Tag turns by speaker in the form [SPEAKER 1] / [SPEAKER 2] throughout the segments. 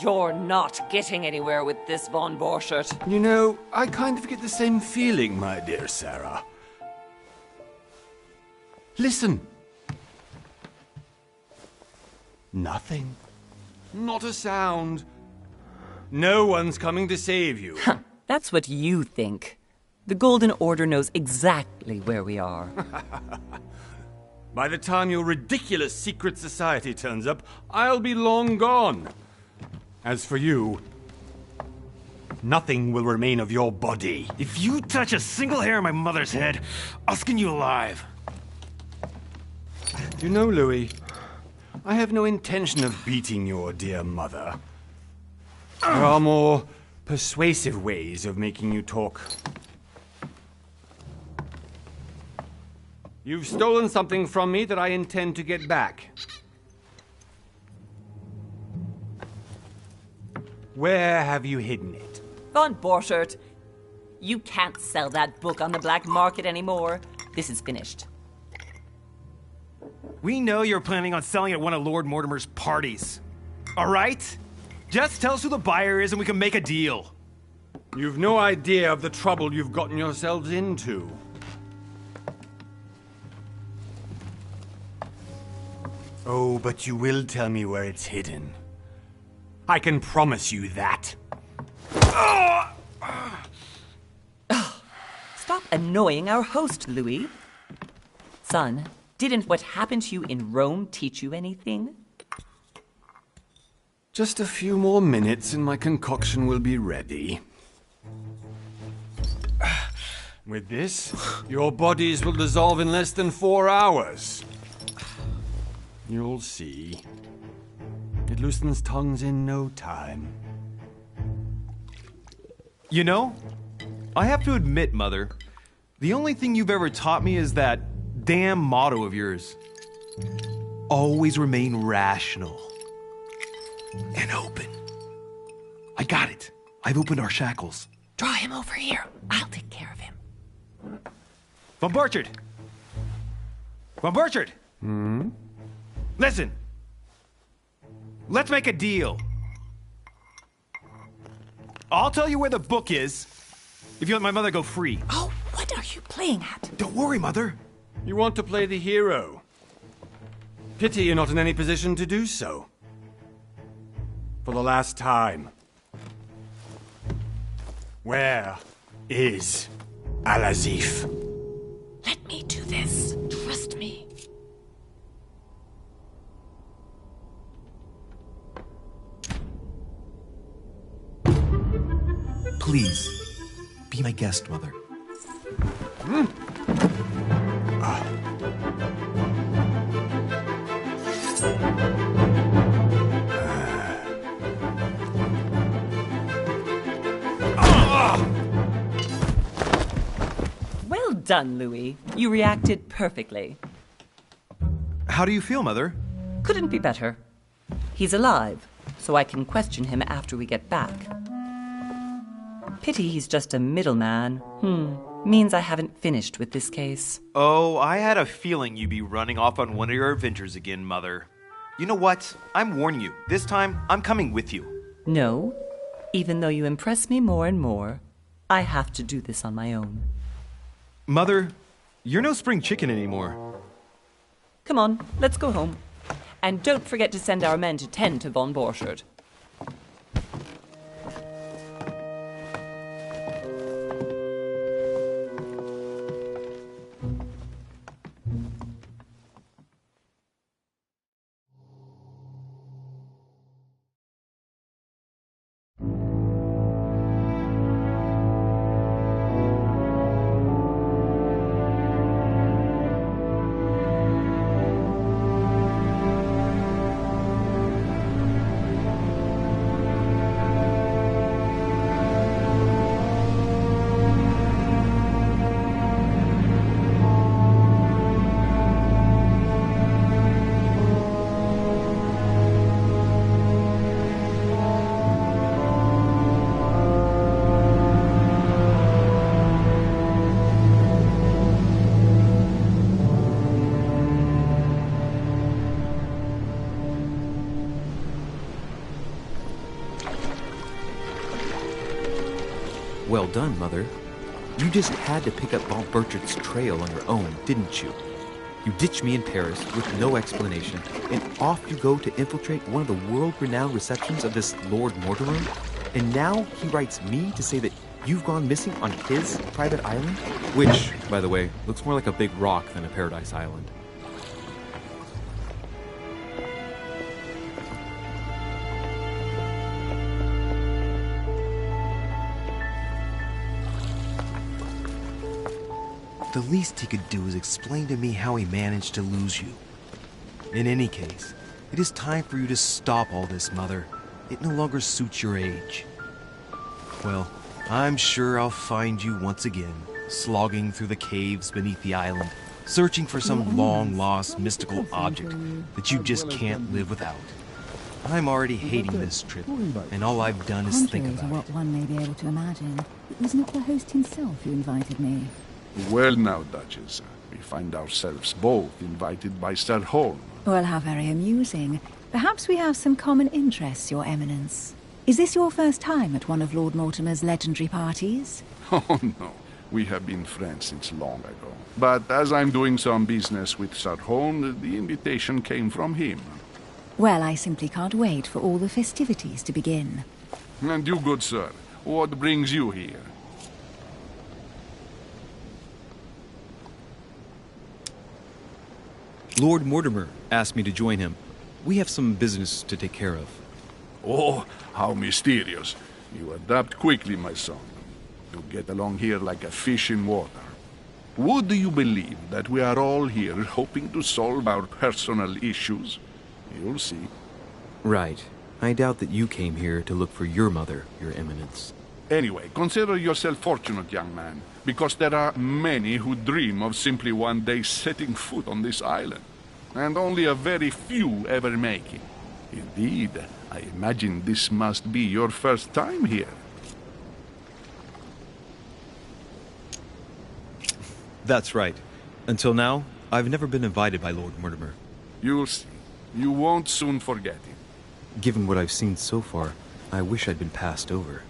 [SPEAKER 1] You're not getting anywhere with this, von Borchert.
[SPEAKER 2] You know, I kind of get the same feeling, my dear Sarah. Listen. Nothing. Not a sound. No one's coming to save you.
[SPEAKER 1] That's what you think. The Golden Order knows exactly where we are.
[SPEAKER 2] By the time your ridiculous secret society turns up, I'll be long gone. As for you, nothing will remain of your body.
[SPEAKER 3] If you touch a single hair on my mother's head, I'll skin you alive.
[SPEAKER 2] You know, Louis, I have no intention of beating your dear mother. There are more persuasive ways of making you talk. You've stolen something from me that I intend to get back. Where have you hidden it?
[SPEAKER 1] Von Borchert, you can't sell that book on the black market anymore. This is finished.
[SPEAKER 3] We know you're planning on selling at one of Lord Mortimer's parties. All right? Just tell us who the buyer is and we can make a deal.
[SPEAKER 2] You've no idea of the trouble you've gotten yourselves into. Oh, but you will tell me where it's hidden. I can promise you that.
[SPEAKER 1] Stop annoying our host, Louis. Son, didn't what happened to you in Rome teach you anything?
[SPEAKER 2] Just a few more minutes and my concoction will be ready. With this, your bodies will dissolve in less than 4 hours. You'll see. It loosens tongues in no time.
[SPEAKER 4] You know, I have to admit, Mother, the only thing you've ever taught me is that damn motto of yours. Always remain rational. And open. I got it. I've opened our shackles.
[SPEAKER 1] Draw him over here. I'll take care of him.
[SPEAKER 3] Von Borchert! Von Borchert! Listen. Let's make a deal. I'll tell you where the book is if you let my mother go free.
[SPEAKER 1] Oh, what are you playing at?
[SPEAKER 4] Don't worry, Mother.
[SPEAKER 2] You want to play the hero. Pity you're not in any position to do so. For the last time. Where is Al-Azif?
[SPEAKER 1] Let me do this. Trust me.
[SPEAKER 4] Please, be my guest, Mother.
[SPEAKER 1] Well done, Louis. You reacted perfectly.
[SPEAKER 4] How do you feel, Mother?
[SPEAKER 1] Couldn't be better. He's alive, so I can question him after we get back. Pity he's just a middleman. Means I haven't finished with this case.
[SPEAKER 4] Oh, I had a feeling you'd be running off on one of your adventures again, Mother. You know what? I'm warning you. This time, I'm coming with you.
[SPEAKER 1] No. Even though you impress me more and more, I have to do this on my own.
[SPEAKER 4] Mother, you're no spring chicken anymore.
[SPEAKER 1] Come on, let's go home. And don't forget to send our men to tend to von Borchert.
[SPEAKER 5] Well done, Mother. You just had to pick up Bob Burchard's trail on your own, didn't you? You ditched me in Paris with no explanation, and off you go to infiltrate one of the world-renowned receptions of this Lord Mortimer? And now he writes me to say that you've gone missing on his private island? Which, by the way, looks more like a big rock than a paradise island.
[SPEAKER 4] The least he could do is explain to me how he managed to lose you. In any case, it is time for you to stop all this, Mother. It no longer suits your age. Well, I'm sure I'll find you once again, slogging through the caves beneath the island, searching for some long-lost mystical object that you just can't live without. I'm already hating this trip, and all I've done is think
[SPEAKER 6] Contrary to
[SPEAKER 4] about
[SPEAKER 6] what
[SPEAKER 4] it.
[SPEAKER 6] one may be able to imagine, it was not the host himself who invited me.
[SPEAKER 7] Well now, Duchess, we find ourselves both invited by Sir Holm.
[SPEAKER 6] Well, how very amusing. Perhaps we have some common interests, Your Eminence. Is this your first time at one of Lord Mortimer's legendary parties?
[SPEAKER 7] Oh no, we have been friends since long ago. But as I'm doing some business with Sir Holm, the invitation came from him.
[SPEAKER 6] Well, I simply can't wait for all the festivities to begin.
[SPEAKER 7] And you, good sir, what brings you here?
[SPEAKER 5] Lord Mortimer asked me to join him. We have some business to take care of.
[SPEAKER 7] Oh, how mysterious. You adapt quickly, my son. You get along here like a fish in water. Would you believe that we are all here hoping to solve our personal issues? You'll see.
[SPEAKER 5] Right. I doubt that you came here to look for your mother, Your Eminence.
[SPEAKER 7] Anyway, consider yourself fortunate, young man, because there are many who dream of simply one day setting foot on this island, and only a very few ever make it. Indeed, I imagine this must be your first time here.
[SPEAKER 5] That's right. Until now, I've never been invited by Lord Mortimer.
[SPEAKER 7] You'll see. You won't soon forget it.
[SPEAKER 5] Given what I've seen so far, I wish I'd been passed over.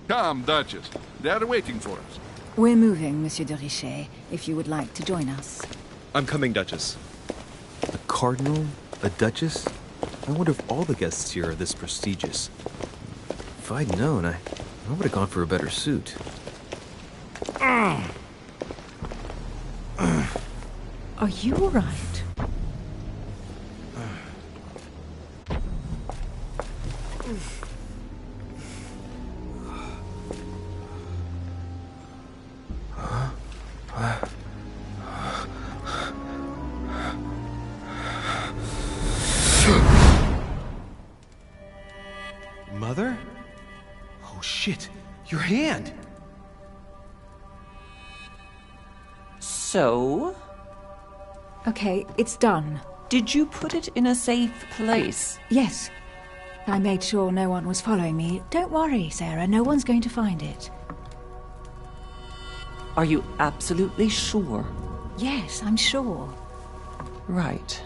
[SPEAKER 7] Come, Duchess. They are waiting for us.
[SPEAKER 6] We're moving, Monsieur de Richet, if you would like to join us.
[SPEAKER 5] I'm coming, Duchess. A cardinal? A duchess? I wonder if all the guests here are this prestigious. If I'd known, I would have gone for a better suit.
[SPEAKER 6] Are you all right?
[SPEAKER 4] Mother? Oh shit, your hand!
[SPEAKER 1] So,
[SPEAKER 6] Okay, it's done.
[SPEAKER 1] did you put it in a safe place?
[SPEAKER 6] Yes. I made sure no one was following me. Don't worry, Sarah, no one's going to find it.
[SPEAKER 1] Are you absolutely sure?
[SPEAKER 6] Yes, I'm sure.
[SPEAKER 1] Right.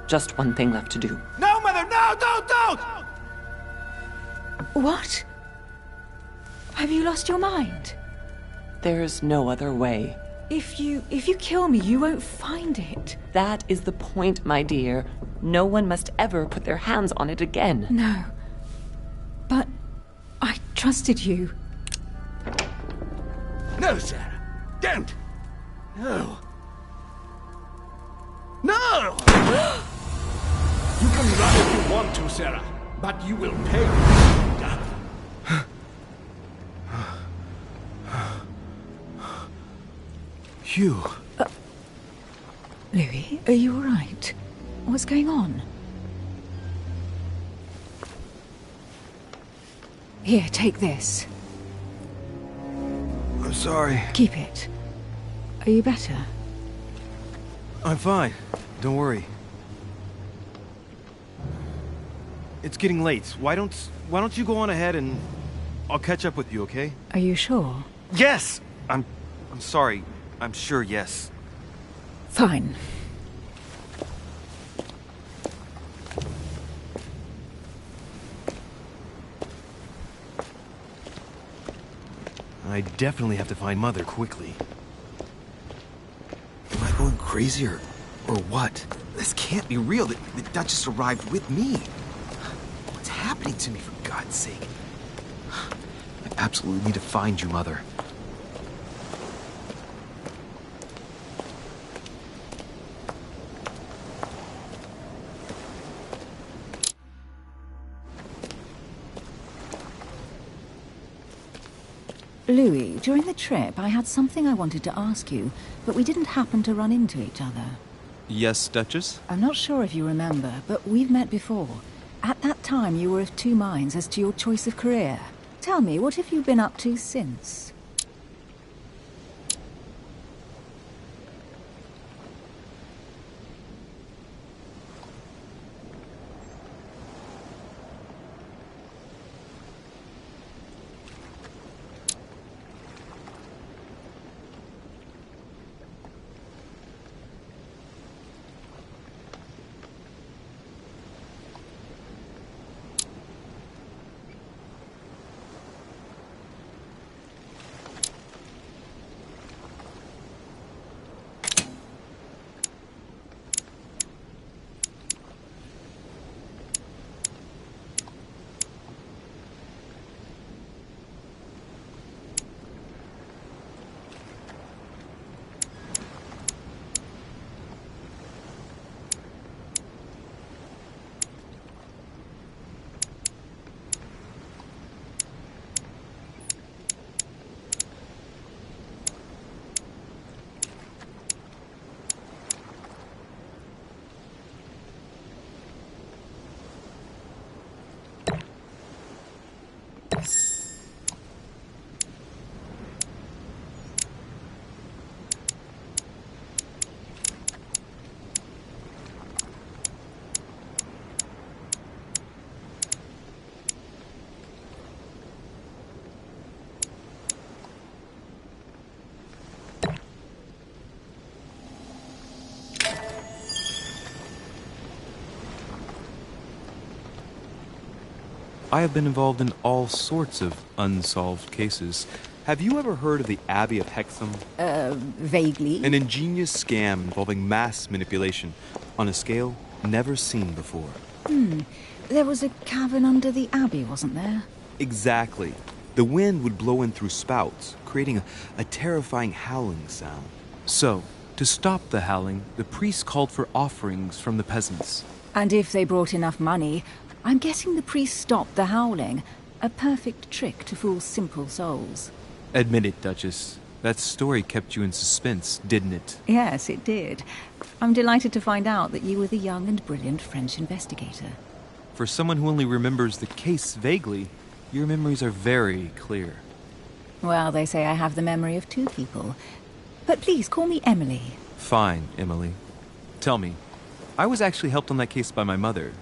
[SPEAKER 1] Just one thing left to do.
[SPEAKER 3] No, Mother, no, don't!
[SPEAKER 6] What? Have you lost your mind?
[SPEAKER 1] There's no other way.
[SPEAKER 6] If you kill me, you won't find it.
[SPEAKER 1] That is the point, my dear. No one must ever put their hands on it again.
[SPEAKER 6] No. But I trusted you.
[SPEAKER 3] No, Sarah, don't! No. No! You can run if you want to, Sarah, but you will pay.
[SPEAKER 4] Hugh.
[SPEAKER 6] Louis, are you all right? What's going on? Here, take this.
[SPEAKER 4] I'm sorry.
[SPEAKER 6] Keep it. Are you better?
[SPEAKER 4] I'm fine. Don't worry. It's getting late. Why don't you go on ahead and I'll catch up with you, okay?
[SPEAKER 6] Are you sure?
[SPEAKER 4] Yes. I'm sorry. I'm sure, yes.
[SPEAKER 6] Fine.
[SPEAKER 4] I definitely have to find Mother quickly.
[SPEAKER 5] Am I going crazy or what? This can't be real. The Duchess arrived with me. What's happening to me, for God's sake? I absolutely need to find you, Mother.
[SPEAKER 6] Louis, during the trip, I had something I wanted to ask you, but we didn't happen to run into each other.
[SPEAKER 5] Yes, Duchess?
[SPEAKER 6] I'm not sure if you remember, but we've met before. At that time, you were of two minds as to your choice of career. Tell me, what have you been up to since?
[SPEAKER 5] I have been involved in all sorts of unsolved cases. Have you ever heard of the Abbey of Hexham?
[SPEAKER 6] Vaguely.
[SPEAKER 5] An ingenious scam involving mass manipulation on a scale never seen before.
[SPEAKER 6] There was a cavern under the abbey, wasn't there?
[SPEAKER 5] Exactly. The wind would blow in through spouts, creating a terrifying howling sound. So, to stop the howling, the priests called for offerings from the peasants.
[SPEAKER 6] And if they brought enough money, I'm guessing the priest stopped the howling. A perfect trick to fool simple souls.
[SPEAKER 5] Admit it, Duchess. That story kept you in suspense, didn't it?
[SPEAKER 6] Yes, it did. I'm delighted to find out that you were the young and brilliant French investigator.
[SPEAKER 5] For someone who only remembers the case vaguely, your memories are very clear.
[SPEAKER 6] Well, they say I have the memory of two people. But please, call me Emily.
[SPEAKER 5] Fine, Emily. Tell me, I was actually helped on that case by my mother.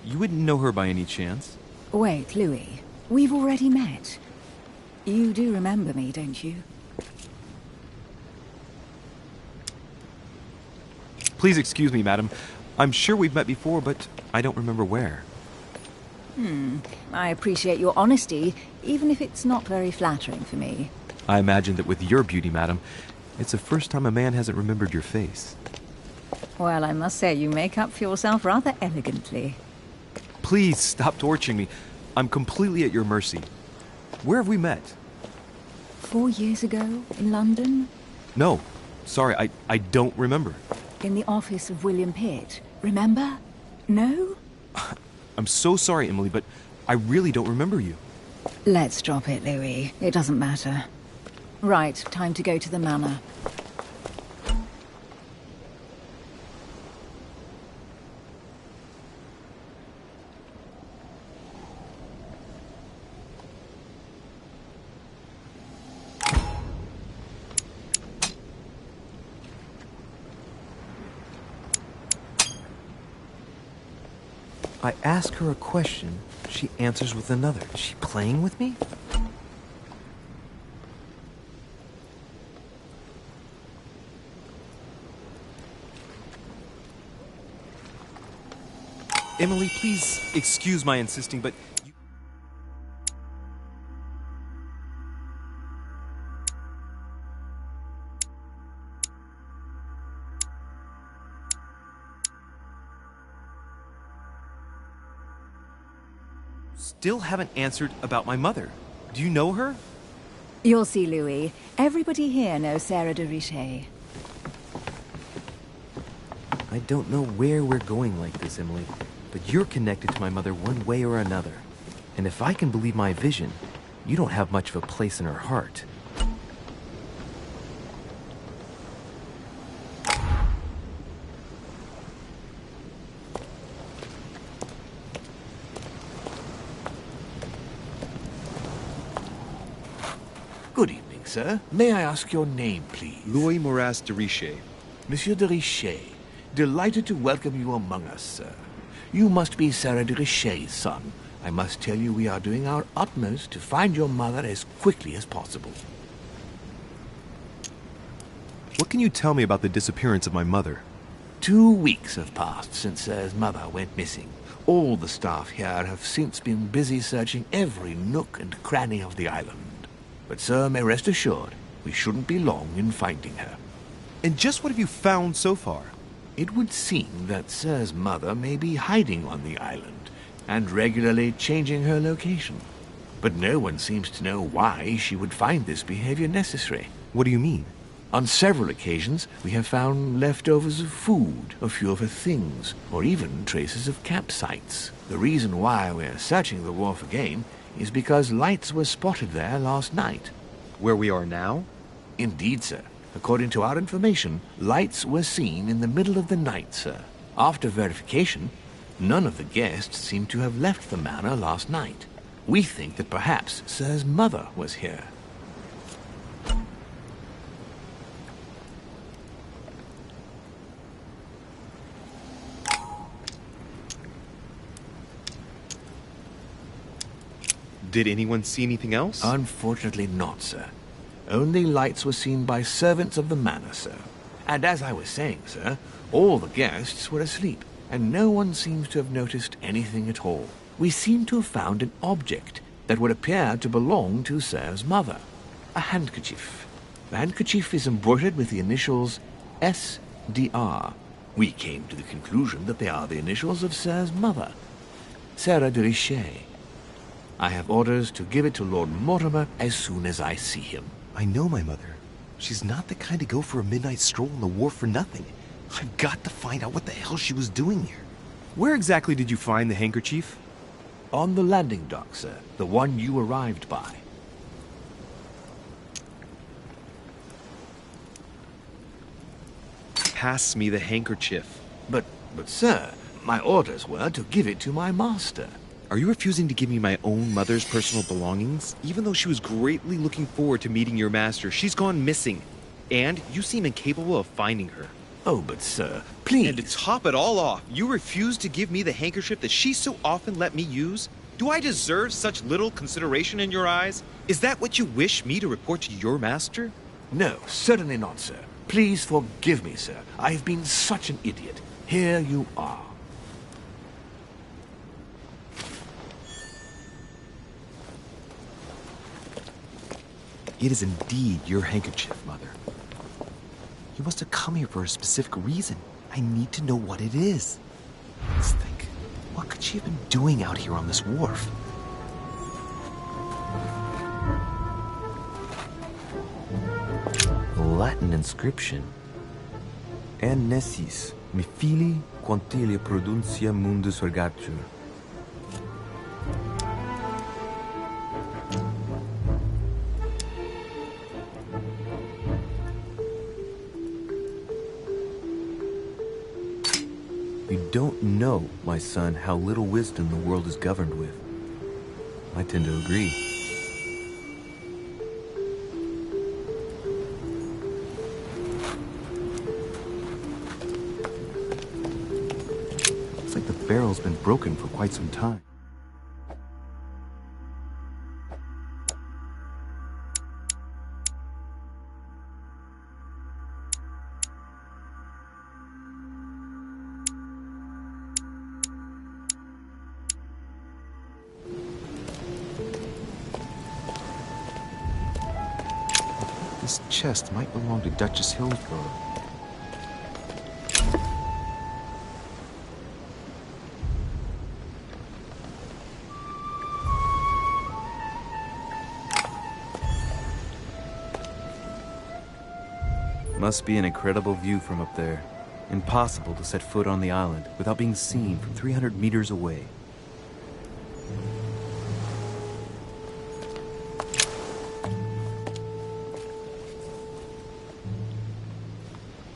[SPEAKER 5] You wouldn't know her by any chance?
[SPEAKER 6] Wait, Louis. We've already met. You do remember me, don't you?
[SPEAKER 5] Please excuse me, madam. I'm sure we've met before, but I don't remember where.
[SPEAKER 6] I appreciate your honesty, even if it's not very flattering for me.
[SPEAKER 5] I imagine that with your beauty, madam, it's the first time a man hasn't remembered your face.
[SPEAKER 6] Well, I must say you make up for yourself rather elegantly.
[SPEAKER 5] Please stop torturing me. I'm completely at your mercy. Where have we met?
[SPEAKER 6] 4 years ago, in London?
[SPEAKER 5] No. Sorry, I don't remember.
[SPEAKER 6] In the office of William Pitt. Remember? No?
[SPEAKER 5] I'm so sorry, Emily, but I really don't remember you.
[SPEAKER 6] Let's drop it, Louis. It doesn't matter. Right, time to go to the manor.
[SPEAKER 5] I ask her a question, she answers with another. Is she playing with me? Emily, please excuse my insisting, but
[SPEAKER 4] still haven't answered about my mother. Do you know her?
[SPEAKER 6] You'll see, Louis. Everybody here knows Sarah de Richet.
[SPEAKER 5] I don't know where we're going like this, Emily, but you're connected to my mother one way or another. And if I can believe my vision, you don't have much of a place in her heart.
[SPEAKER 8] Good evening, sir. May I ask your name, please?
[SPEAKER 4] Louis Moras de Richet.
[SPEAKER 8] Monsieur de Richet. Delighted to welcome you among us, sir. You must be Sarah de Richet's son. I must tell you we are doing our utmost to find your mother as quickly as possible.
[SPEAKER 4] What can you tell me about the disappearance of my mother?
[SPEAKER 8] 2 weeks have passed since Sir's mother went missing. All the staff here have since been busy searching every nook and cranny of the island. But sir may rest assured, we shouldn't be long in finding her.
[SPEAKER 4] And just what have you found so far?
[SPEAKER 8] It would seem that Sir's mother may be hiding on the island and regularly changing her location. But no one seems to know why she would find this behavior necessary.
[SPEAKER 4] What do you mean?
[SPEAKER 8] On several occasions, we have found leftovers of food, a few of her things, or even traces of campsites. The reason why we're searching the wharf again is because lights were spotted there last night.
[SPEAKER 4] Where we are now?
[SPEAKER 8] Indeed, sir. According to our information, lights were seen in the middle of the night, sir. After verification, none of the guests seem to have left the manor last night. We think that perhaps Sir's mother was here.
[SPEAKER 4] Did anyone see anything else?
[SPEAKER 8] Unfortunately not, sir. Only lights were seen by servants of the manor, sir. And as I was saying, sir, all the guests were asleep, and no one seems to have noticed anything at all. We seem to have found an object that would appear to belong to Sir's mother. A handkerchief. The handkerchief is embroidered with the initials S.D.R. We came to the conclusion that they are the initials of Sir's mother, Sarah de Richet. I have orders to give it to Lord Mortimer as soon as I see him.
[SPEAKER 4] I know my mother. She's not the kind to go for a midnight stroll on the wharf for nothing. I've got to find out what the hell she was doing here. Where exactly did you find the handkerchief?
[SPEAKER 8] On the landing dock, sir. The one you arrived by.
[SPEAKER 4] Pass me the handkerchief.
[SPEAKER 8] But sir, my orders were to give it to my master.
[SPEAKER 4] Are you refusing to give me my own mother's personal belongings? Even though she was greatly looking forward to meeting your master, she's gone missing. And you seem incapable of finding her.
[SPEAKER 8] Oh, but sir, please.
[SPEAKER 4] And to top it all off, you refuse to give me the handkerchief that she so often let me use? Do I deserve such little consideration in your eyes? Is that what you wish me to report to your master?
[SPEAKER 8] No, certainly not, sir. Please forgive me, sir. I have been such an idiot. Here you are.
[SPEAKER 5] It is indeed your handkerchief, Mother. You must have come here for a specific reason. I need to know what it is. Let's think. What could she have been doing out here on this wharf? A Latin inscription. En nessis, mi fili, quantilia produncia mundus ergatur. You don't know, my son, how little wisdom the world is governed with. I tend to agree. Looks like the barrel's been broken for quite some time. This chest might belong to Duchess Hillsborough. Must be an incredible view from up there. Impossible to set foot on the island without being seen from 300 meters away.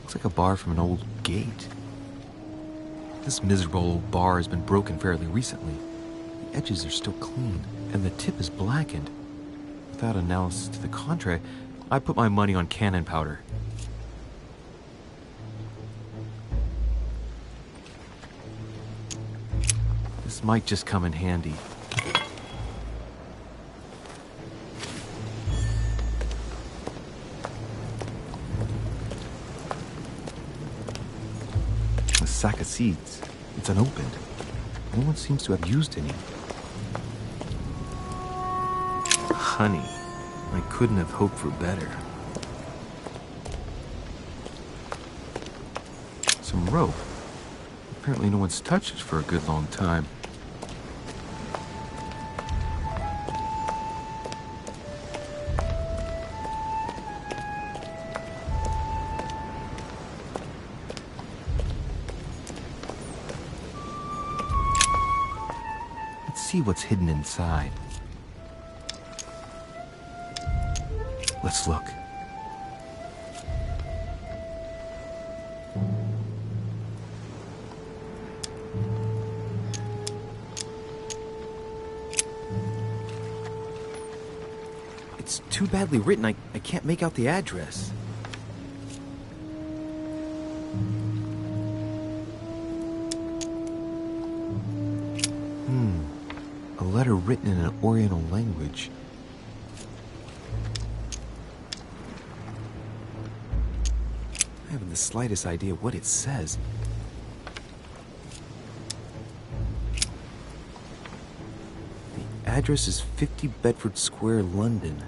[SPEAKER 5] Looks like a bar from an old gate. This miserable old bar has been broken fairly recently. The edges are still clean, and the tip is blackened. Without analysis to the contrary, I put my money on cannon powder. This might just come in handy. A sack of seeds. It's unopened. No one seems to have used any. Honey. I couldn't have hoped for better. Some rope. Apparently no one's touched it for a good long time. Let's see what's hidden inside. Let's look. It's too badly written, I can't make out the address. A letter written in an Oriental language. I haven't the slightest idea what it says. The address is 50 Bedford Square, London.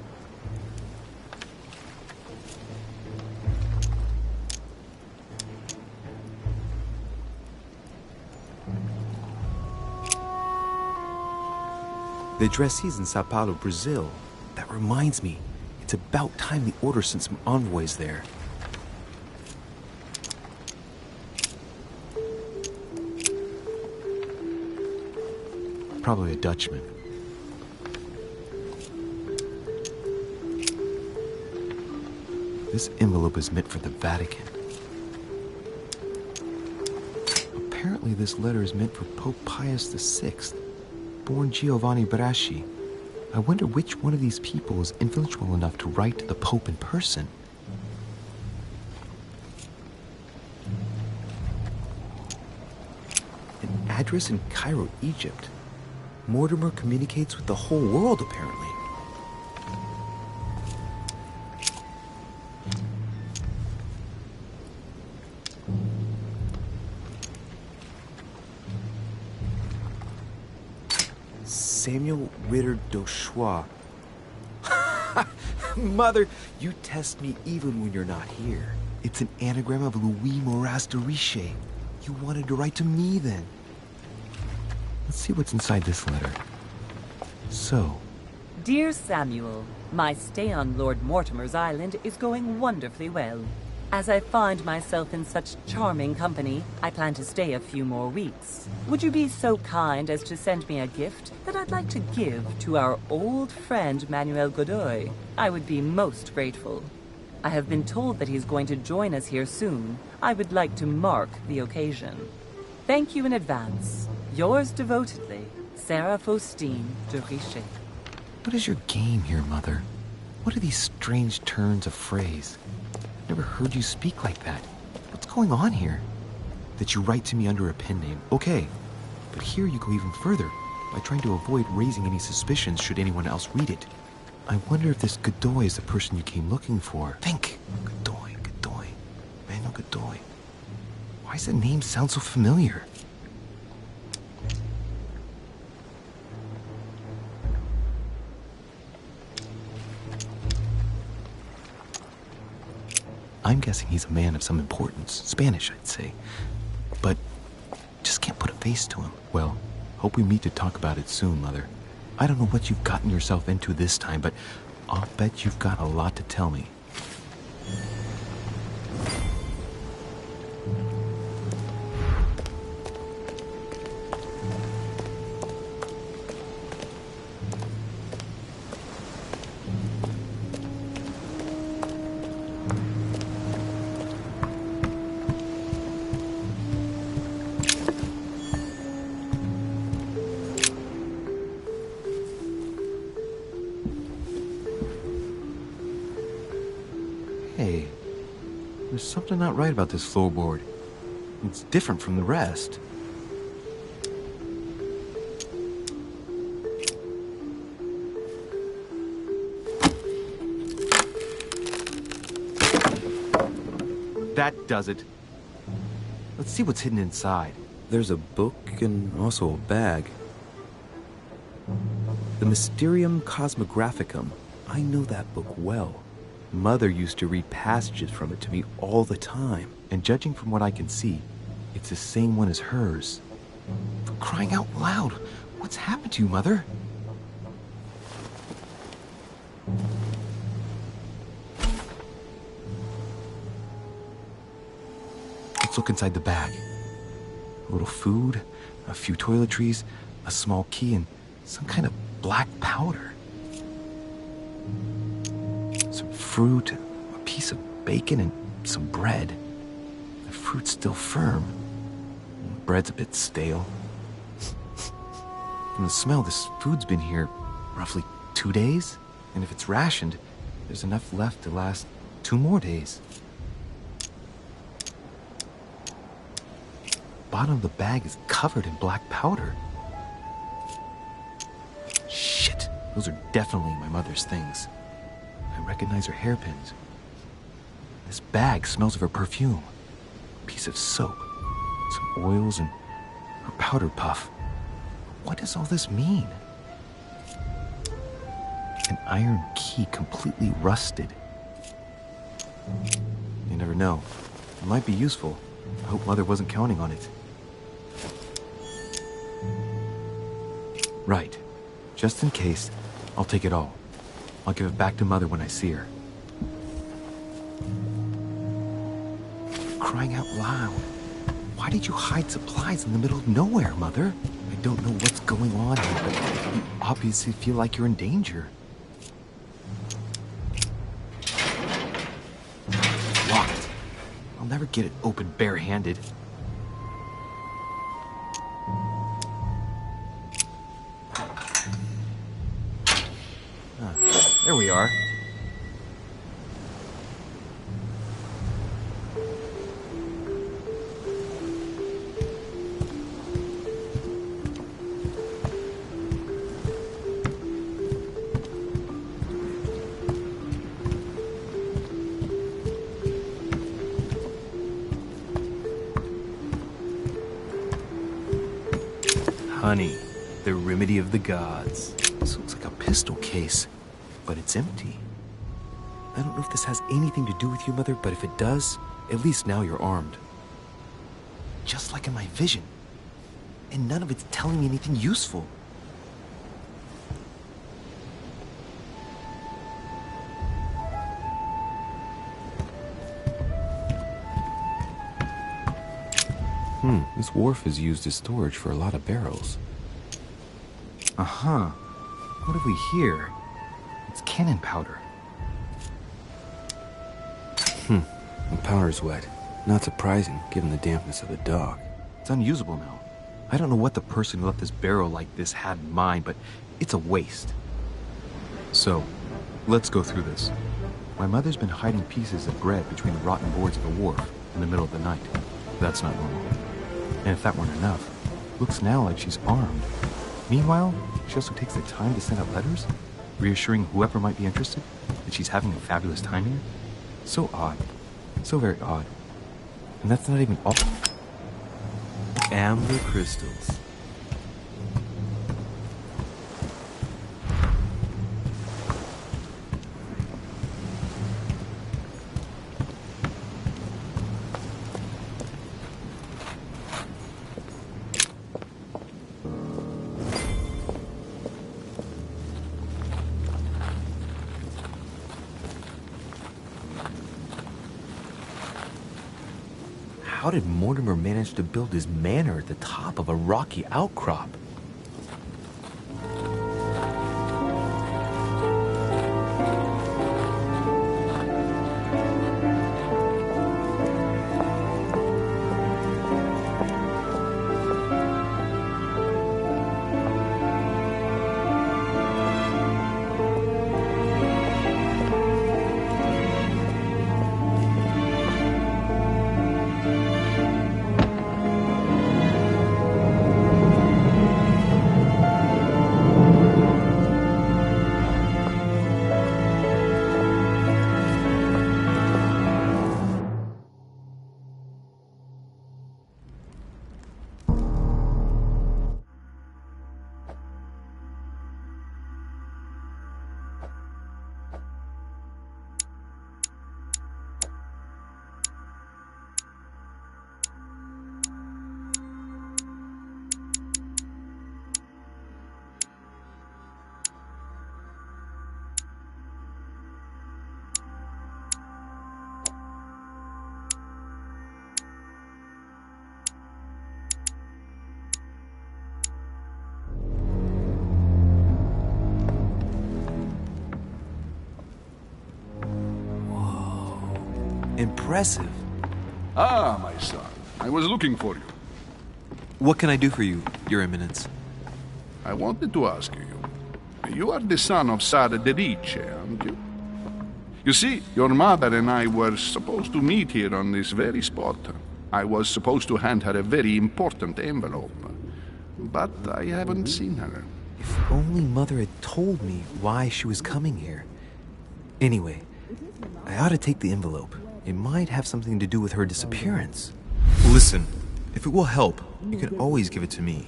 [SPEAKER 5] The addressee's in Sao Paulo, Brazil. That reminds me, it's about time the order sent some envoys there. Probably a Dutchman. This envelope is meant for the Vatican. Apparently this letter is meant for Pope Pius VI, born Giovanni Braschi. I wonder which one of these people is influential enough to write to the Pope in person. An address in Cairo, Egypt. Mortimer communicates with the whole world, apparently. Samuel Ritter d'Auchois. Mother, you test me even when you're not here. It's an anagram of Louis Moras de Riche. You wanted to write to me then. Let's see what's inside this letter. So.
[SPEAKER 1] Dear Samuel, my stay on Lord Mortimer's island is going wonderfully well. As I find myself in such charming company, I plan to stay a few more weeks. Would you be so kind as to send me a gift that I'd like to give to our old friend Manuel Godoy? I would be most grateful. I have been told that he's going to join us here soon. I would like to mark the occasion. Thank you in advance. Yours devotedly, Sarah Faustine de Riche.
[SPEAKER 5] What is your game here, Mother? What are these strange turns of phrase? I've never heard you speak like that. What's going on here? That you write to me under a pen name, okay. But here you go even further, by trying to avoid raising any suspicions should anyone else read it. I wonder if this Godoy is the person you came looking for. Think! Godoy. Manuel Godoy. Why does that name sound so familiar? I'm guessing he's a man of some importance. Spanish, I'd say. But just can't put a face to him. Well, hope we meet to talk about it soon, Mother. I don't know what you've gotten yourself into this time, but I'll bet you've got a lot to tell me. Hey, there's something not right about this floorboard. It's different from the rest. That does it. Let's see what's hidden inside. There's a book and also a bag. The Mysterium Cosmographicum. I know that book well. Mother used to read passages from it to me all the time. And judging from what I can see, it's the same one as hers. For crying out loud, what's happened to you, Mother? Let's look inside the bag. A little food, a few toiletries, a small key, and some kind of black powder. Some fruit, a piece of bacon, and some bread. The fruit's still firm. Bread's a bit stale. From the smell, this food's been here roughly 2 days. And if it's rationed, there's enough left to last 2 more days. Bottom of the bag is covered in black powder. Shit, those are definitely my mother's things. I recognize her hairpins. This bag smells of her perfume. A piece of soap, some oils, and her powder puff. What does all this mean? An iron key completely rusted. You never know. It might be useful. I hope Mother wasn't counting on it. Right. Just in case, I'll take it all. I'll give it back to Mother when I see her. Crying out loud. Why did you hide supplies in the middle of nowhere, Mother? I don't know what's going on here, but you obviously feel like you're in danger. It's locked. I'll never get it open barehanded. There we are. Honey, the remedy of the gods. This looks like a pistol case, but it's empty. I don't know if this has anything to do with you, Mother, but if it does, at least now you're armed. Just like in my vision. And none of it's telling me anything useful. This wharf is used as storage for a lot of barrels. Uh-huh. What have we here? It's cannon powder. The powder's wet. Not surprising, given the dampness of the dock. It's unusable now. I don't know what the person who left this barrel like this had in mind, but it's a waste. So, let's go through this. My mother's been hiding pieces of bread between the rotten boards of the wharf in the middle of the night. That's not normal. And if that weren't enough, looks now like she's armed. Meanwhile, she also takes the time to send out letters, reassuring whoever might be interested that she's having a fabulous time here. So odd. So very odd. And that's not even all. Amber crystals. how did Mortimer manage to build his manor at the top of a rocky outcrop? Impressive.
[SPEAKER 7] Ah, my son. I was looking for you.
[SPEAKER 5] What can I do for you, Your Eminence?
[SPEAKER 7] I wanted to ask you. You are the son of Sara de Riche, aren't you? You see, your mother and I were supposed to meet here on this very spot. I was supposed to hand her a very important envelope. But I haven't seen her.
[SPEAKER 5] If only Mother had told me why she was coming here. Anyway, I ought to take the envelope. It might have something to do with her disappearance. Listen, if it will help, you can always give it to me.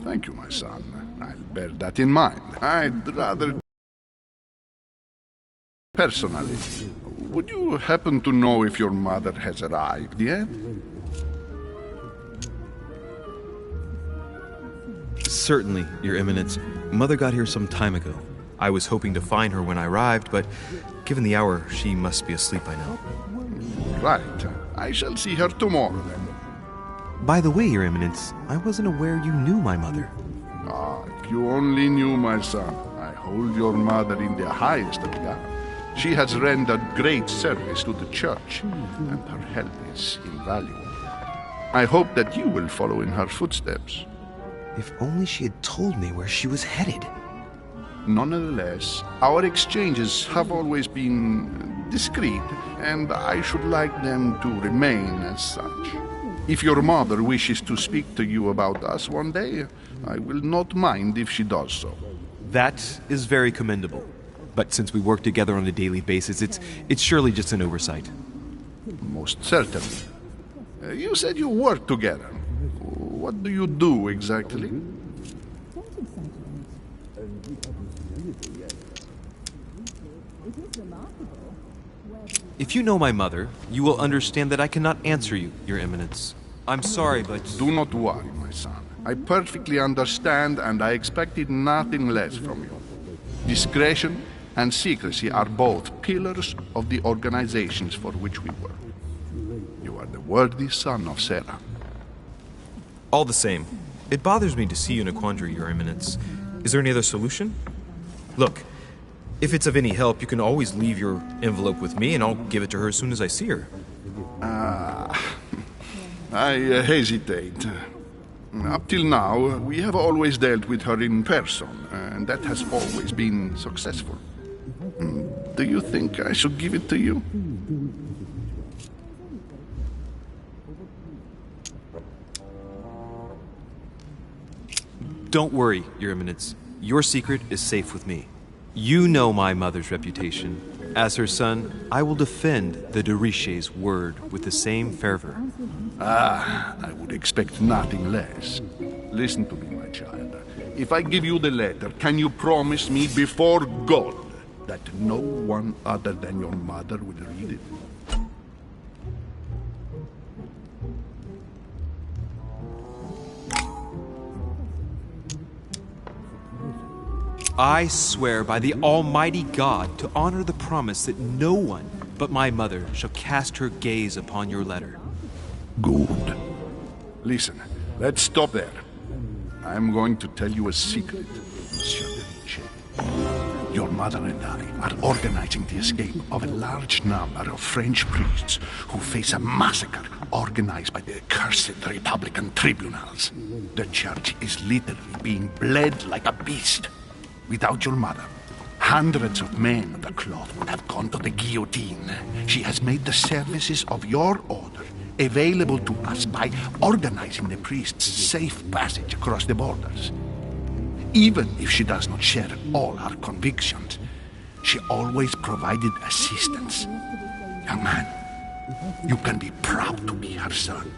[SPEAKER 7] Thank you, my son. I'll bear that in mind. I'd rather... Personally, would you happen to know if your mother has arrived yet?
[SPEAKER 5] Certainly, Your Eminence. Mother got here some time ago. I was hoping to find her when I arrived, but given the hour, she must be asleep by now.
[SPEAKER 7] Right. I shall see her tomorrow, then.
[SPEAKER 5] By the way, Your Eminence, I wasn't aware you knew my mother.
[SPEAKER 7] Ah, if you only knew, my son. I hold your mother in the highest regard. She has rendered great service to the church, and her help is invaluable. I hope that you will follow in her footsteps.
[SPEAKER 5] If only she had told me where she was headed.
[SPEAKER 7] Nonetheless, our exchanges have always been discreet, and I should like them to remain as such. If your mother wishes to speak to you about us one day, I will not mind if she does so.
[SPEAKER 5] That is very commendable. But since we work together on a daily basis, it's surely just an oversight.
[SPEAKER 7] Most certainly. You said you work together. What do you do exactly?
[SPEAKER 5] If you know my mother, you will understand that I cannot answer you, Your Eminence. I'm sorry, but...
[SPEAKER 7] Do not worry, my son. I perfectly understand, and I expected nothing less from you. Discretion and secrecy are both pillars of the organizations for which we work. You are the worthy son of Sarah.
[SPEAKER 5] All the same, it bothers me to see you in a quandary, Your Eminence. Is there any other solution? Look, if it's of any help, you can always leave your envelope with me, and I'll give it to her as soon as I see her.
[SPEAKER 7] I hesitate. Up till now, we have always dealt with her in person, and that has always been successful. Do you think I should give it to you?
[SPEAKER 5] Don't worry, Your Eminence. Your secret is safe with me. You know my mother's reputation. As her son, I will defend the de Riche's word with the same fervor.
[SPEAKER 7] Ah, I would expect nothing less. Listen to me, my child. If I give you the letter, can you promise me before God that no one other than your mother will read it?
[SPEAKER 5] I swear by the Almighty God to honor the promise that no one but my mother shall cast her gaze upon your letter.
[SPEAKER 7] Good. Listen, let's stop there. I'm going to tell you a secret, Monsieur de Vinci. Your mother and I are organizing the escape of a large number of French priests who face a massacre organized by the accursed Republican tribunals. The church is literally being bled like a beast. Without your mother, hundreds of men of the cloth would have gone to the guillotine. She has made the services of your order available to us by organizing the priests' safe passage across the borders. Even if she does not share all our convictions, she always provided assistance. Young man, you can be proud to be her son.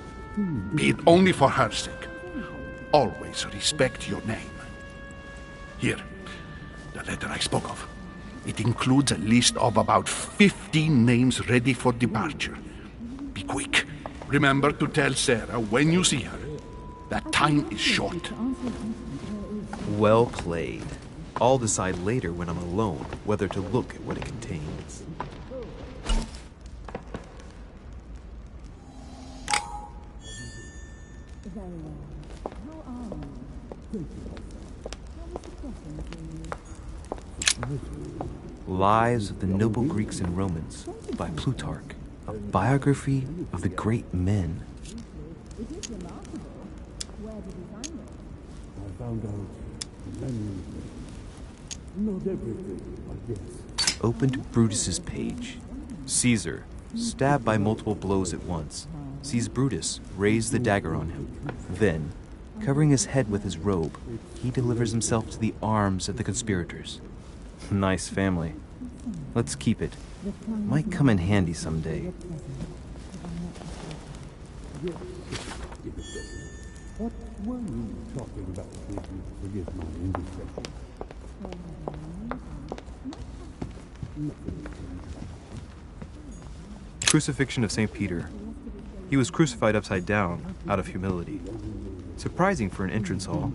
[SPEAKER 7] Be it only for her sake. Always respect your name. Here, the letter I spoke of. It includes a list of about 15 names ready for departure. Be quick. Remember to tell Sarah when you see her that time is short.
[SPEAKER 5] Well played. I'll decide later when I'm alone whether to look at what it contains. Lives of the Noble Greeks and Romans by Plutarch, a biography of the great men. Open to Brutus's page. Caesar, stabbed by multiple blows at once, sees Brutus raise the dagger on him. Then, covering his head with his robe, he delivers himself to the arms of the conspirators. Nice family. Let's keep it. Might come in handy someday.
[SPEAKER 9] What were you talking about? Forgive my indiscretion.
[SPEAKER 5] Crucifixion of St. Peter. He was crucified upside down, out of humility. Surprising for an entrance hall.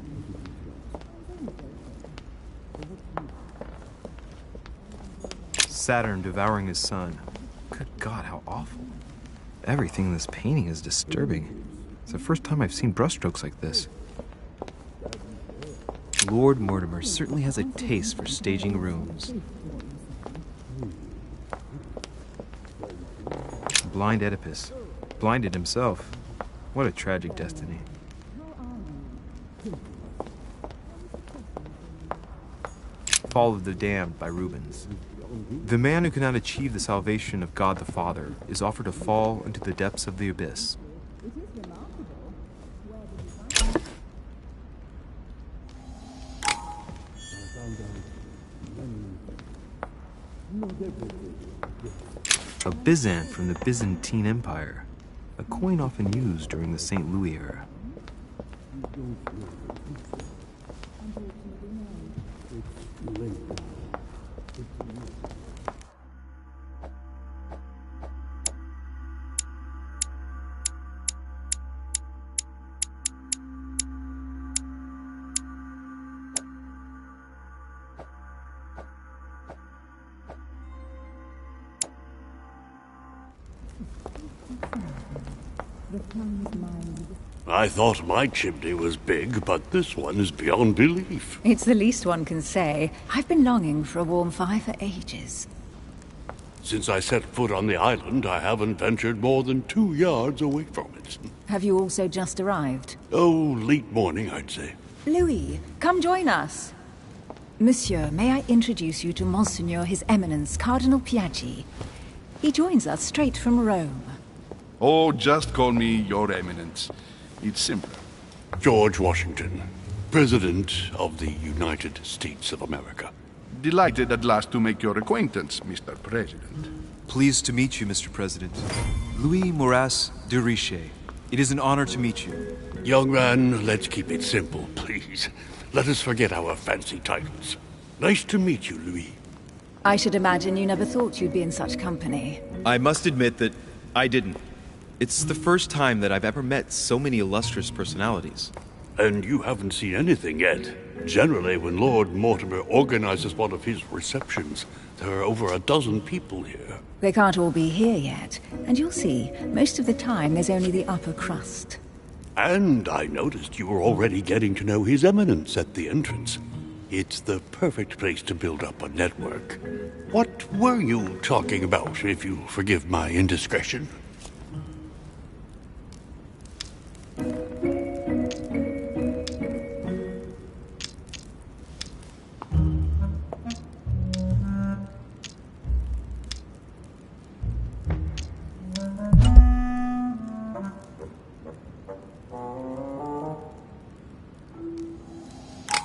[SPEAKER 5] Saturn devouring his son. Good God, how awful. Everything in this painting is disturbing. It's the first time I've seen brushstrokes like this. Lord Mortimer certainly has a taste for staging rooms. Blind Oedipus. Blinded himself. What a tragic destiny. Fall of the Damned by Rubens. The man who cannot achieve the salvation of God the Father is offered to fall into the depths of the abyss. A Byzant from the Byzantine Empire, a coin often used during the St. Louis era.
[SPEAKER 10] I thought my chimney was big, but this one is beyond belief.
[SPEAKER 6] It's the least one can say. I've been longing for a warm fire for ages.
[SPEAKER 10] Since I set foot on the island, I haven't ventured more than 2 yards away from it.
[SPEAKER 6] Have you also just arrived?
[SPEAKER 10] Oh, late morning, I'd say.
[SPEAKER 6] Louis, come join us. Monsieur, may I introduce you to Monseigneur His Eminence, Cardinal Piaggi. He joins us straight from Rome.
[SPEAKER 7] Oh, just call me Your Eminence. It's simpler.
[SPEAKER 10] George Washington, President of the United States of America.
[SPEAKER 7] Delighted at last to make your acquaintance, Mr. President.
[SPEAKER 5] Pleased to meet you, Mr. President. Louis Maurras de Richet. It is an honor to meet you.
[SPEAKER 10] Young man, let's keep it simple, please. Let us forget our fancy titles. Nice to meet you, Louis.
[SPEAKER 6] I should imagine you never thought you'd be in such company.
[SPEAKER 5] I must admit that I didn't. It's the first time that I've ever met so many illustrious personalities.
[SPEAKER 10] And you haven't seen anything yet. Generally, when Lord Mortimer organizes one of his receptions, there are over a dozen people here.
[SPEAKER 6] They can't all be here yet, and you'll see, most of the time there's only the upper crust.
[SPEAKER 10] And I noticed you were already getting to know His Eminence at the entrance. It's the perfect place to build up a network. What were you talking about, if you forgive my indiscretion?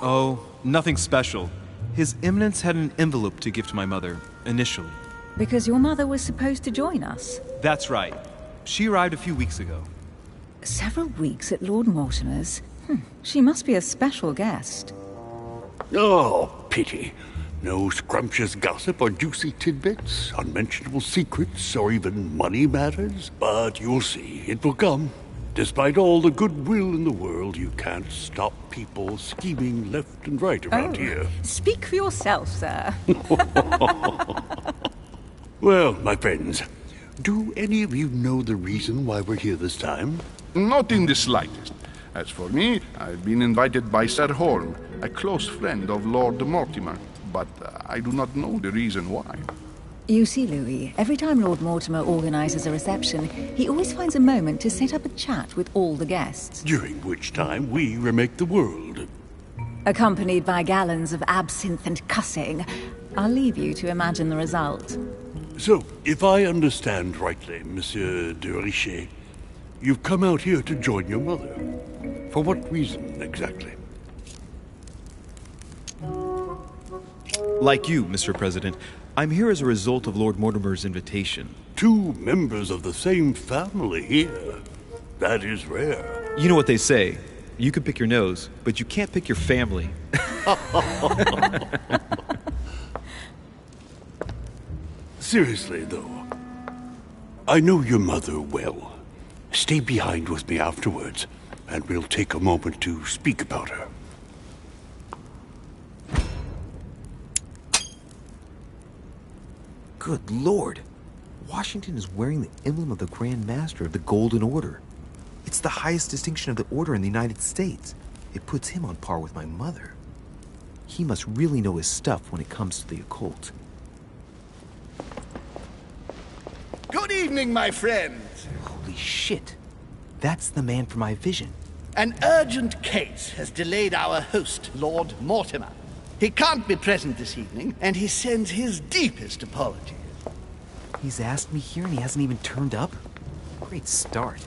[SPEAKER 4] Oh, nothing special. His Eminence had an envelope to give to my mother, initially.
[SPEAKER 6] Because your mother was supposed to join us.
[SPEAKER 4] That's right. She arrived a few weeks ago.
[SPEAKER 6] Several weeks at Lord Mortimer's? She must be a special guest.
[SPEAKER 10] Oh, pity. No scrumptious gossip or juicy tidbits, unmentionable secrets, or even money matters. But you'll see, it will come. Despite all the goodwill in the world, you can't stop people scheming left and right around here.
[SPEAKER 6] Speak for yourself, sir.
[SPEAKER 10] Well, my friends, do any of you know the reason why we're here this time?
[SPEAKER 7] Not in the slightest. As for me, I've been invited by Sir Holm, a close friend of Lord Mortimer, but I do not know the reason why.
[SPEAKER 6] You see, Louis, every time Lord Mortimer organizes a reception, he always finds a moment to set up a chat with all the guests.
[SPEAKER 10] During which time we remake the world.
[SPEAKER 6] Accompanied by gallons of absinthe and cussing. I'll leave you to imagine the result.
[SPEAKER 10] So, if I understand rightly, Monsieur de Richet, you've come out here to join your mother. For what reason, exactly?
[SPEAKER 5] Like you, Mr. President, I'm here as a result of Lord Mortimer's invitation.
[SPEAKER 10] 2 members of the same family here. That is rare.
[SPEAKER 5] You know what they say. You can pick your nose, but you can't pick your family.
[SPEAKER 10] Seriously, though, I know your mother well. Stay behind with me afterwards, and we'll take a moment to speak about her.
[SPEAKER 5] Good Lord! Washington is wearing the emblem of the Grand Master of the Golden Order. It's the highest distinction of the Order in the United States. It puts him on par with my mother. He must really know his stuff when it comes to the occult.
[SPEAKER 11] Good evening, my friends.
[SPEAKER 5] Holy shit! That's the man for my vision.
[SPEAKER 11] An urgent case has delayed our host, Lord Mortimer. He can't be present this evening, and he sends his deepest apologies.
[SPEAKER 5] He's asked me here and he hasn't even turned up? Great start.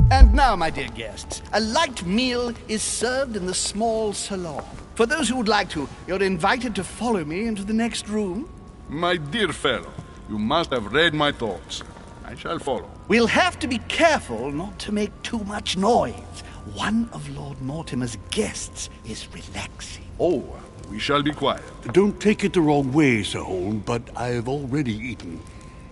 [SPEAKER 11] And now, my dear guests, a light meal is served in the small salon. For those who would like to, you're invited to follow me into the next room.
[SPEAKER 7] My dear fellow, you must have read my thoughts. I shall follow.
[SPEAKER 11] We'll have to be careful not to make too much noise. One of Lord Mortimer's guests is relaxing.
[SPEAKER 7] Oh, we shall be quiet.
[SPEAKER 10] Don't take it the wrong way, Sir Holm, but I've already eaten.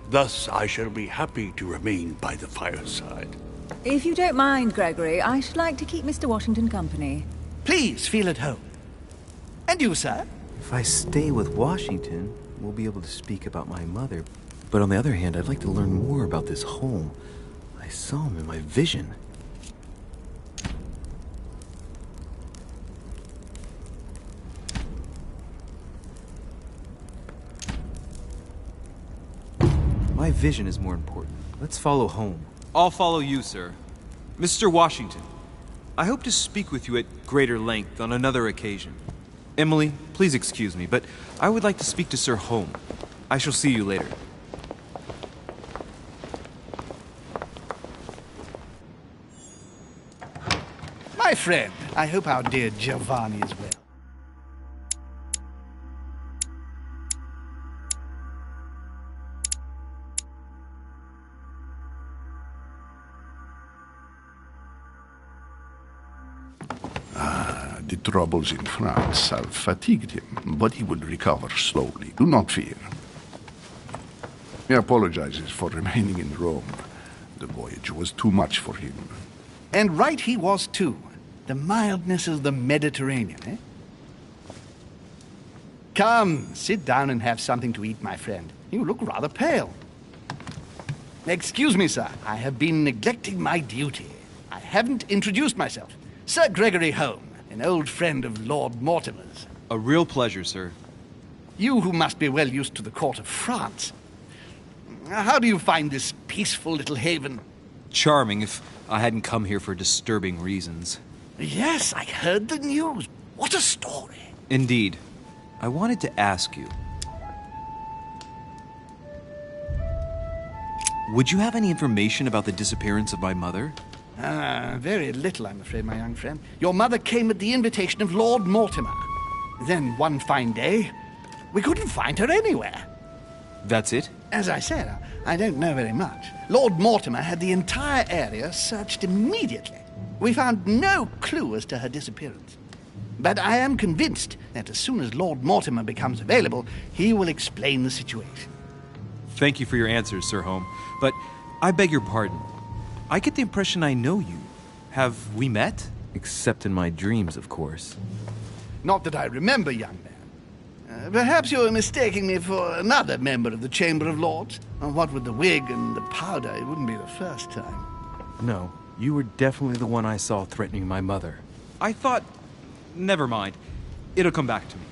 [SPEAKER 10] Thus, I shall be happy to remain by the fireside.
[SPEAKER 6] If you don't mind, Gregory, I should like to keep Mr. Washington company.
[SPEAKER 11] Please feel at home. And you, sir?
[SPEAKER 5] If I stay with Washington, we'll be able to speak about my mother. But on the other hand, I'd like to learn more about this home. I saw him in my vision. My vision is more important. Let's follow home.
[SPEAKER 4] I'll follow you, sir. Mr. Washington, I hope to speak with you at greater length on another occasion. Emily, please excuse me, but I would like to speak to Sir Holm. I shall see you later.
[SPEAKER 11] My friend, I hope our dear Giovanni is well.
[SPEAKER 7] The troubles in France have fatigued him, but he will recover slowly. Do not fear. He apologizes for remaining in Rome. The voyage was too much for him.
[SPEAKER 11] And right he was, too. The mildness of the Mediterranean, eh? Come, sit down and have something to eat, my friend. You look rather pale. Excuse me, sir. I have been neglecting my duty. I haven't introduced myself. Sir Gregory Home, an old friend of Lord Mortimer's.
[SPEAKER 5] A real pleasure, sir.
[SPEAKER 11] You who must be well used to the court of France. How do you find this peaceful little haven?
[SPEAKER 5] Charming if I hadn't come here for disturbing reasons.
[SPEAKER 11] Yes, I heard the news. What a story.
[SPEAKER 5] Indeed. I wanted to ask you. Would you have any information about the disappearance of my mother?
[SPEAKER 11] Very little, I'm afraid, my young friend. Your mother came at the invitation of Lord Mortimer. Then, one fine day, we couldn't find her anywhere.
[SPEAKER 5] That's it?
[SPEAKER 11] As I said, I don't know very much. Lord Mortimer had the entire area searched immediately. We found no clue as to her disappearance. But I am convinced that as soon as Lord Mortimer becomes available, he will explain the situation.
[SPEAKER 5] Thank you for your answers, Sir Home. But I beg your pardon. I get the impression I know you. Have we met? Except in my dreams, of course.
[SPEAKER 11] Not that I remember, young man. Perhaps you're mistaking me for another member of the Chamber of Lords. What with the wig and the powder, it wouldn't be the first time.
[SPEAKER 5] No, you were definitely the one I saw threatening my mother. I thought... Never mind. It'll come back to me.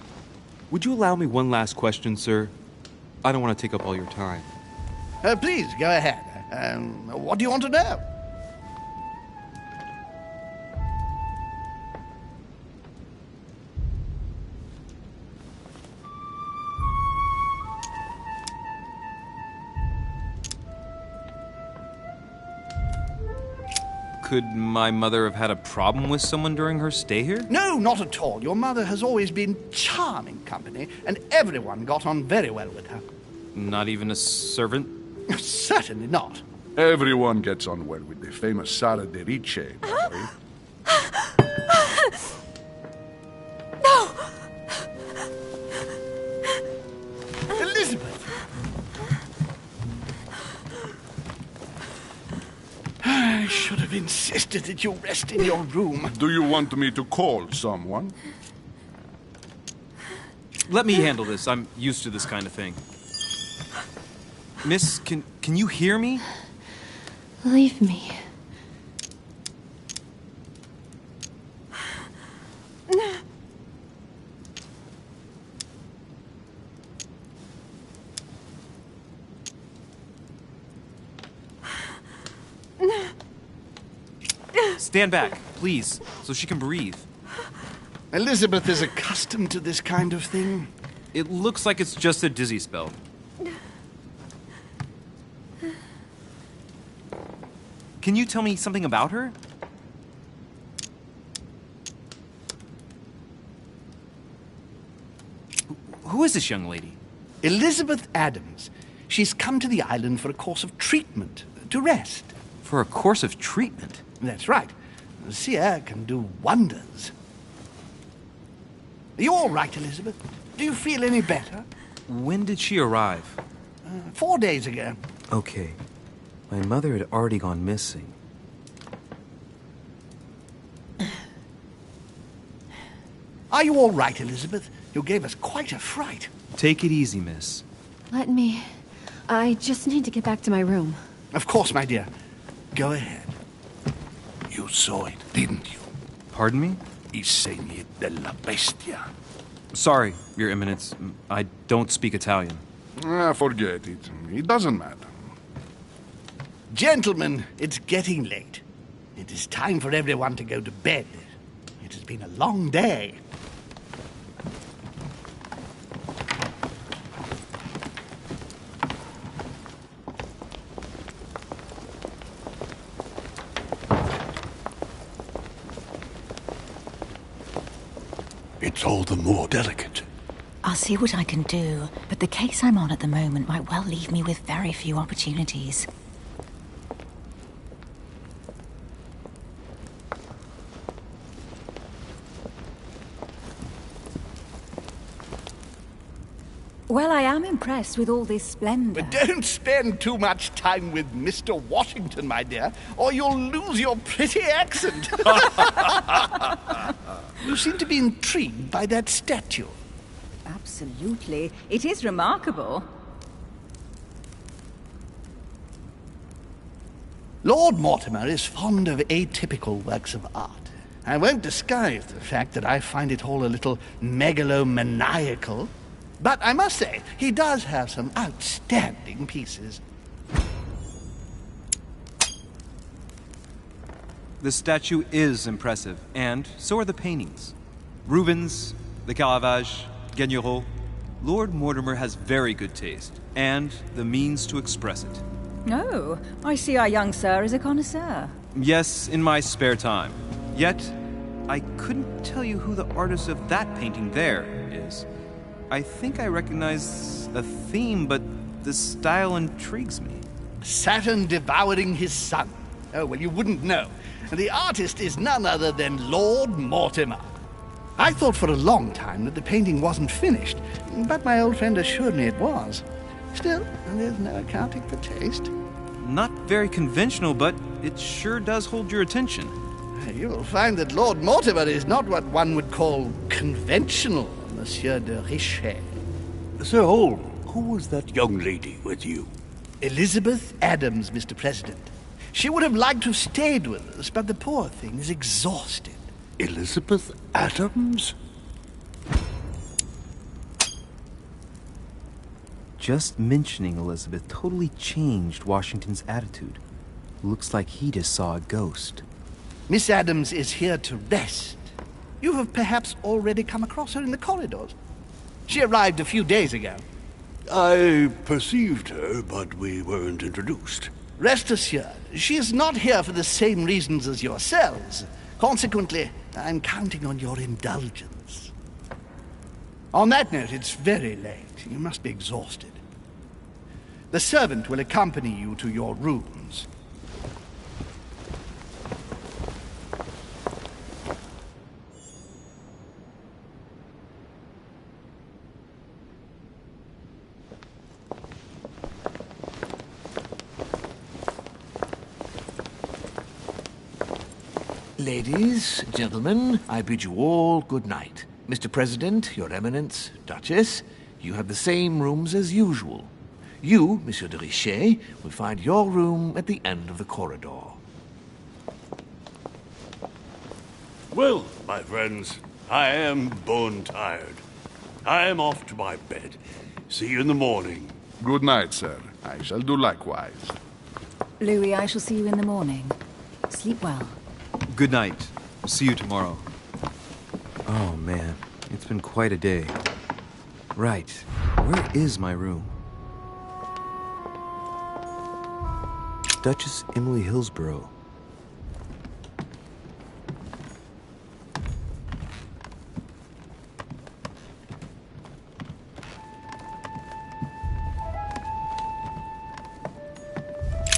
[SPEAKER 5] Would you allow me one last question, sir? I don't want to take up all your time.
[SPEAKER 11] Please, go ahead. What do you want to know?
[SPEAKER 5] Could my mother have had a problem with someone during her stay here?
[SPEAKER 11] No, not at all. Your mother has always been charming company, and everyone got on very well with her.
[SPEAKER 5] Not even a servant?
[SPEAKER 11] Certainly not.
[SPEAKER 7] Everyone gets on well with the famous Sara de Ricci, boy.
[SPEAKER 11] No! Elizabeth! I should have insisted that you rest in your room.
[SPEAKER 7] Do you want me to call someone?
[SPEAKER 5] Let me handle this. I'm used to this kind of thing. Miss, can you hear me?
[SPEAKER 12] Leave me.
[SPEAKER 5] Stand back, please, so she can breathe.
[SPEAKER 11] Elizabeth is accustomed to this kind of thing.
[SPEAKER 5] It looks like it's just a dizzy spell. Can you tell me something about her? Who is this young lady?
[SPEAKER 11] Elizabeth Adams. She's come to the island for a course of treatment, to rest.
[SPEAKER 5] For a course of treatment?
[SPEAKER 11] That's right. Sea air can do wonders. Are you all right, Elizabeth? Do you feel any better?
[SPEAKER 5] When did she arrive?
[SPEAKER 11] 4 days ago.
[SPEAKER 5] Okay. My mother had already gone missing.
[SPEAKER 11] Are you all right, Elizabeth? You gave us quite a fright.
[SPEAKER 5] Take it easy, miss.
[SPEAKER 12] Let me... I just need to get back to my room.
[SPEAKER 11] Of course, my dear. Go ahead. You saw it, didn't you?
[SPEAKER 5] Pardon me?
[SPEAKER 11] I segni della bestia.
[SPEAKER 5] Sorry, Your Eminence. I don't speak Italian.
[SPEAKER 7] Forget it. It doesn't matter.
[SPEAKER 11] Gentlemen, it's getting late. It is time for everyone to go to bed. It has been a long day.
[SPEAKER 10] It's all the more delicate.
[SPEAKER 6] I'll see what I can do, but the case I'm on at the moment might well leave me with very few opportunities. Well, I am impressed with all this splendor.
[SPEAKER 11] But don't spend too much time with Mr. Washington, my dear, or you'll lose your pretty accent. You seem to be intrigued by that statue.
[SPEAKER 6] Absolutely. It is remarkable.
[SPEAKER 11] Lord Mortimer is fond of atypical works of art. I won't disguise the fact that I find it all a little megalomaniacal. But I must say, he does have some outstanding pieces.
[SPEAKER 4] The statue is impressive, and so are the paintings. Rubens, the Caravage, Guignero. Lord Mortimer has very good taste, and the means to express it.
[SPEAKER 6] Oh, I see our young sir is a connoisseur.
[SPEAKER 4] Yes, in my spare time. Yet, I couldn't tell you who the artist of that painting there is. I think I recognize a theme, but the style intrigues me.
[SPEAKER 11] Saturn devouring his son. Oh, well, you wouldn't know. The artist is none other than Lord Mortimer. I thought for a long time that the painting wasn't finished, but my old friend assured me it was. Still, there's no accounting for taste.
[SPEAKER 4] Not very conventional, but it sure does hold your attention.
[SPEAKER 11] You will find that Lord Mortimer is not what one would call conventional, Monsieur de Richet.
[SPEAKER 10] Sir Holm, who was that young lady with you?
[SPEAKER 11] Elizabeth Adams, Mr. President. She would have liked to have stayed with us, but the poor thing is exhausted.
[SPEAKER 10] Elizabeth Adams?
[SPEAKER 5] Just mentioning Elizabeth totally changed Washington's attitude. Looks like he just saw a ghost.
[SPEAKER 11] Miss Adams is here to rest. You have perhaps already come across her in the corridors. She arrived a few days ago.
[SPEAKER 10] I perceived her, but we weren't introduced.
[SPEAKER 11] Rest assured, she is not here for the same reasons as yourselves. Consequently, I'm counting on your indulgence. On that note, it's very late. You must be exhausted. The servant will accompany you to your rooms.
[SPEAKER 8] Ladies, gentlemen, I bid you all good night. Mr. President, Your Eminence, Duchess, you have the same rooms as usual. You, Monsieur de Richet, will find your room at the end of the corridor.
[SPEAKER 10] Well, my friends, I am bone tired. I am off to my bed. See you in the morning.
[SPEAKER 7] Good night, sir. I shall do likewise.
[SPEAKER 6] Louis, I shall see you in the morning. Sleep well.
[SPEAKER 4] Good night. See you tomorrow.
[SPEAKER 5] Oh man, it's been quite a day. Right, where is my room? Duchess Emily Hillsborough.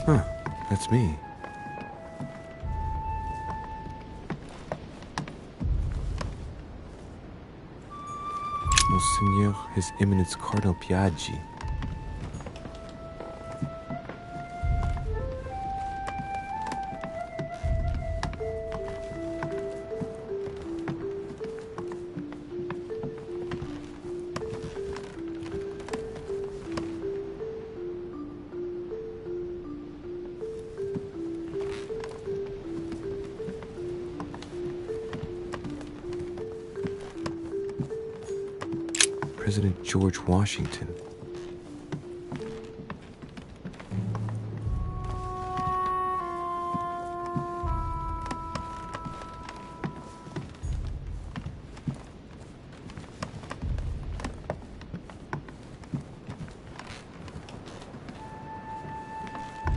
[SPEAKER 5] Huh, that's me. Monseigneur, His Eminence Cardinal Piaggi. President George Washington.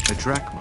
[SPEAKER 4] A drachma.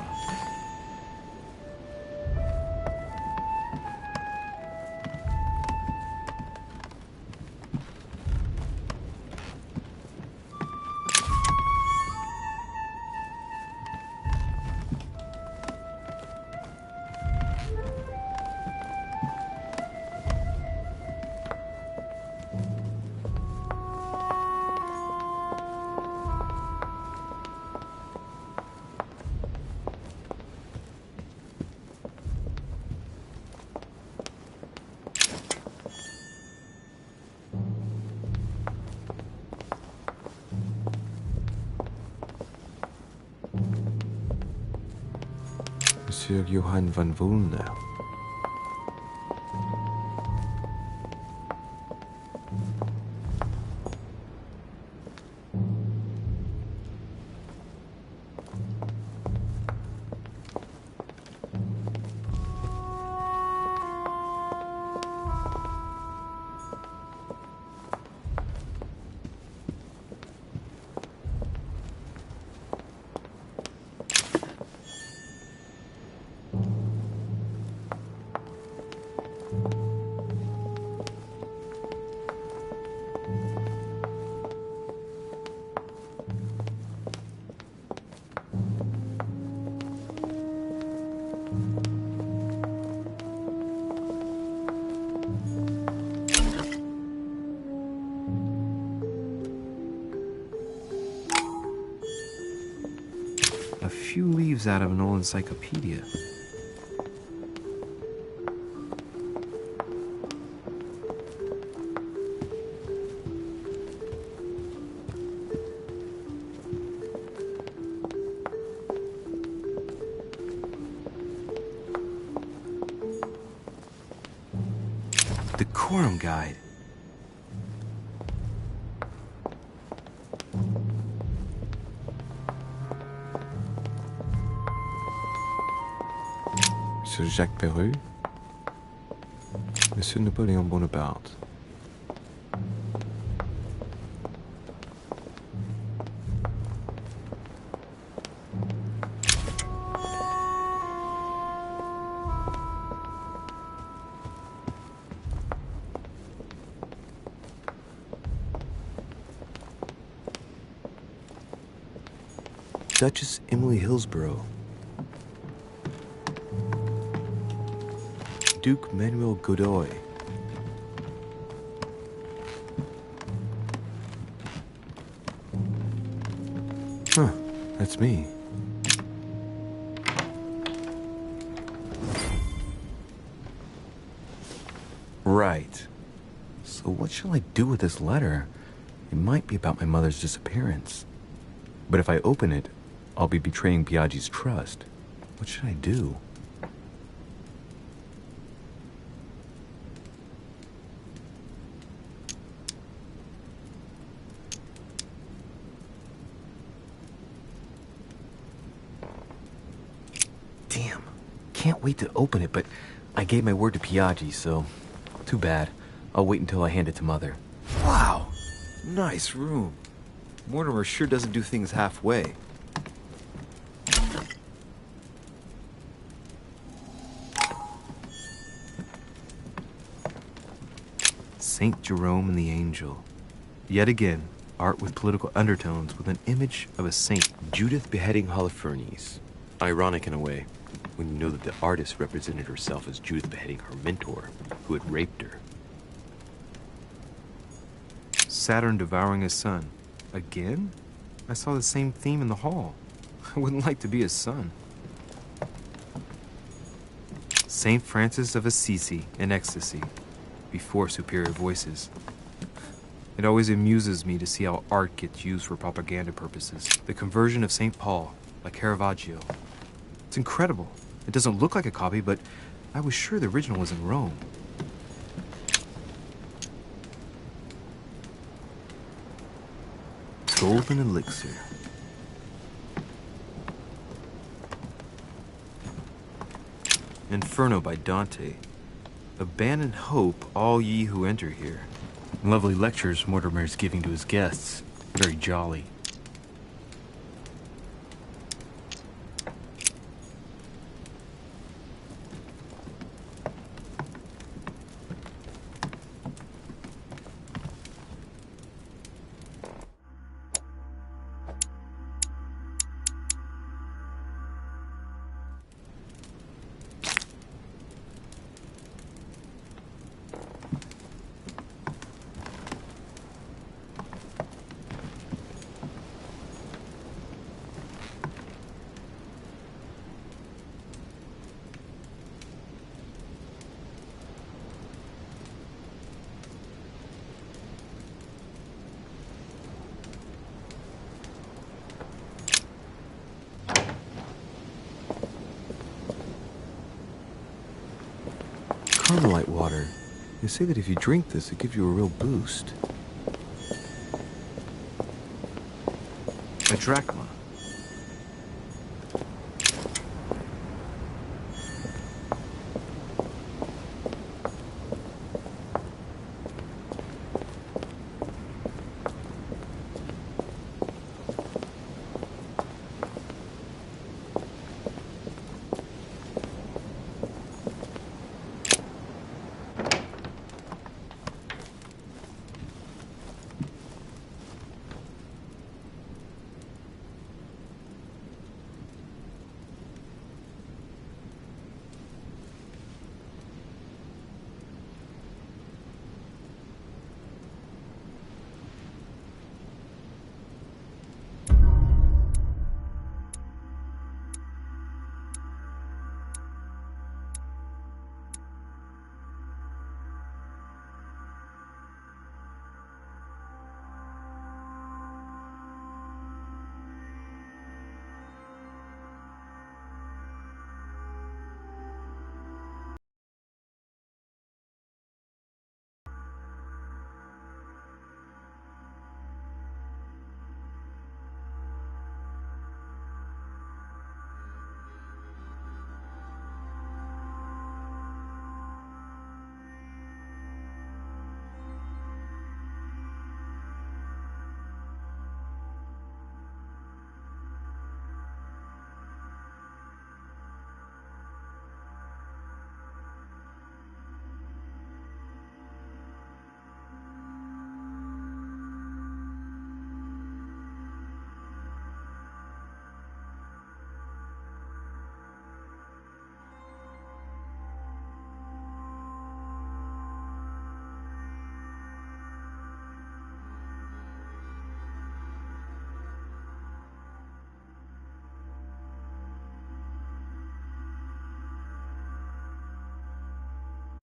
[SPEAKER 5] Monsieur Johann von Wulner. A few leaves out of an old encyclopedia. Decorum guide. Monsieur Jacques Perru, Monsieur Napoléon Bonaparte. Duchess Emily Hillsborough. Duke Manuel Godoy. Huh, that's me. Right. So what shall I do with this letter? It might be about my mother's disappearance. But if I open it, I'll be betraying Piaggi's trust. What should I do? Damn. Can't wait to open it, but I gave my word to Piaggi, so too bad. I'll wait until I hand it to Mother. Wow! Nice room. Mortimer sure doesn't do things halfway. Saint Jerome and the Angel. Yet again, art with political undertones with an image of a saint. Judith beheading Holofernes. Ironic in a way, when you know that the artist represented herself as Judith beheading her mentor, who had raped her. Saturn devouring his son. Again? I saw the same theme in the hall. I wouldn't like to be his son. Saint Francis of Assisi in ecstasy, before superior voices. It always amuses me to see how art gets used for propaganda purposes. The conversion of St. Paul, by Caravaggio. It's incredible. It doesn't look like a copy, but I was sure the original was in Rome. Golden Elixir. Inferno by Dante. Abandon hope, all ye who enter here. Lovely lectures Mortimer's giving to his guests. Very jolly. Arcanite water. They say that if you drink this, it gives you a real boost.
[SPEAKER 8] A drachma.